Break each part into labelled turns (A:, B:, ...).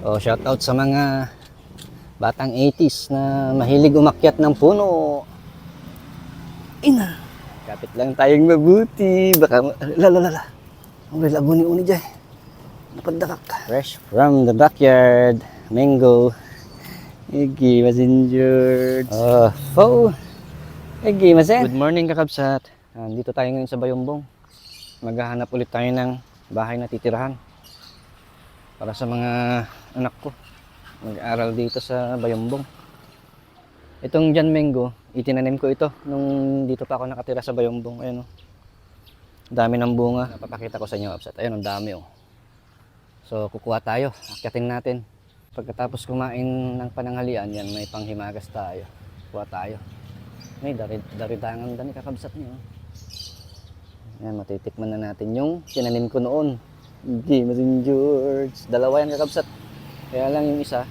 A: Oh, shoutout sa mga batang 80s na mahilig umakyat ng puno. Ina. Kapit lang tayong mabuti. Baka lala. Ang labo ni uni dyan. Napadakak. Fresh from the backyard. Mango. Igi, masinjured. Oh, fo. Igi, masin. Good morning, kakabsat. Dito tayo ngayon sa Bayombong. Maghahanap ulit tayo ng bahay na titirahan para sa mga anak ko. Mag-aaral dito sa Bayombong. Itong John Mango, itinanim ko ito nung dito pa ako nakatira sa Bayombong. Ayun, oh. Dami ng bunga. Napapakita ko sa inyo, kapsat. Ayun, ang dami, oh. So, kukuha tayo. Akyatin natin. Pagkatapos kumain ng pananghalian, yan, may panghimagas tayo. Kuha tayo. May daridangan dani kakabsat niyo. Yan, matitikman na natin yung tinanim ko noon. Hindi, Masin George. Dalawa yan kakabsat. Kaya lang yung isa,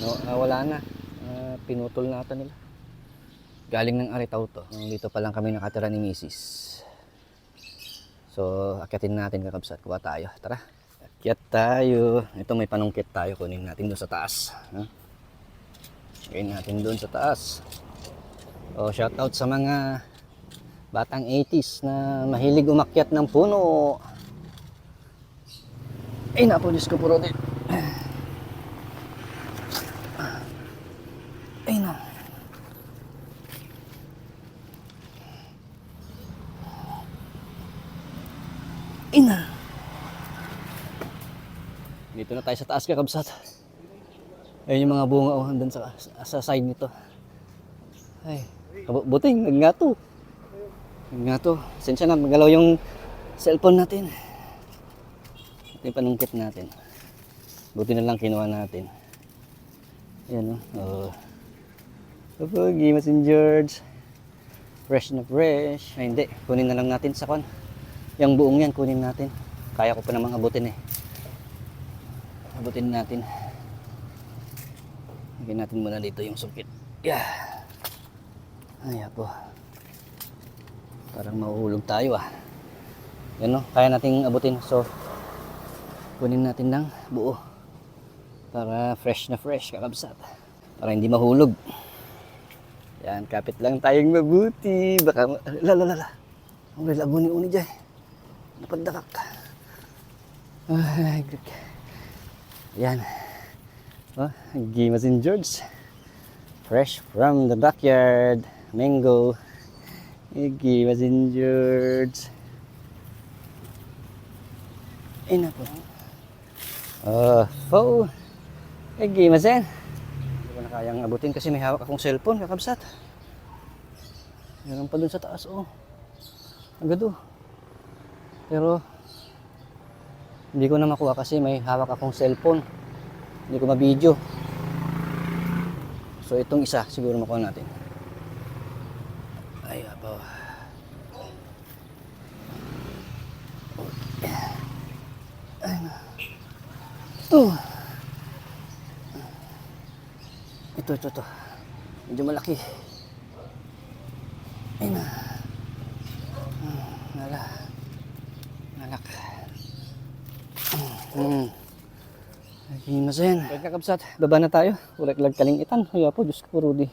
A: no, wala na. Pinutol na ito nila. Galing ng Aritaw to. Dito pa lang kami nakatira ni Mrs. So, akyatin natin kakabsat. Kuha tayo. Tara. Akyat tayo. Ito may panungkit tayo. Kunin natin doon sa taas. Kunin natin doon sa taas. Oh, shoutout sa mga batang 80s na mahilig umakyat ng puno. Ay, napo, Diyos ko puro din. Ay, na. Ay, na. Dito na tayo sa taas kakabsat. Ayun yung mga bunga, oh, andun sa side nito. Ay, buting, nagngato. Nagngato. Sensya na, magalaw yung cellphone natin. Ito yung panungkit natin. Buti na lang kinuha natin. Ayan, oh. Kapagi, Masin George. Fresh na fresh. Ay, hindi. Kunin na lang natin sa kon. Yung buong yan, kunin natin. Kaya ko pa namang abutin eh. Abutin natin. Lagyan natin muna dito yung sungkit. Yeah. Ay, po. Parang mahuhulog tayo ah. Yan, no? Kaya nating abutin. So, kunin natin ng buo. Para fresh na fresh, kakabsat. Para hindi mahulog. Yan, kapit lang tayong mabuti. Baka lala. Ang labo ni uni dyan. Napadakak. Ay, good. Yan. Oh, Igi, Masin George. Fresh from the backyard. Mango. Igi, Masin George. Ay, napo. Oh, fo. Igi, Masin. Hindi ko na kayang abutin kasi may hawak akong cellphone, kakabsat. Meron pa dun sa taas, oh. Agad, oh. Pero, hindi ko na makuha kasi may hawak akong cellphone. Hindi ko ma-video. So, itong isa, siguro makuha natin. Ay, apo. Ay, na. Ito. Medyo malaki. Ay na. Nalak. Nagimasin. Pagkakabsat, baba na tayo. Ulag kalingitan. Ay po, Diyos ko, Rudy.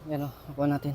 A: Yan o, nakuha natin.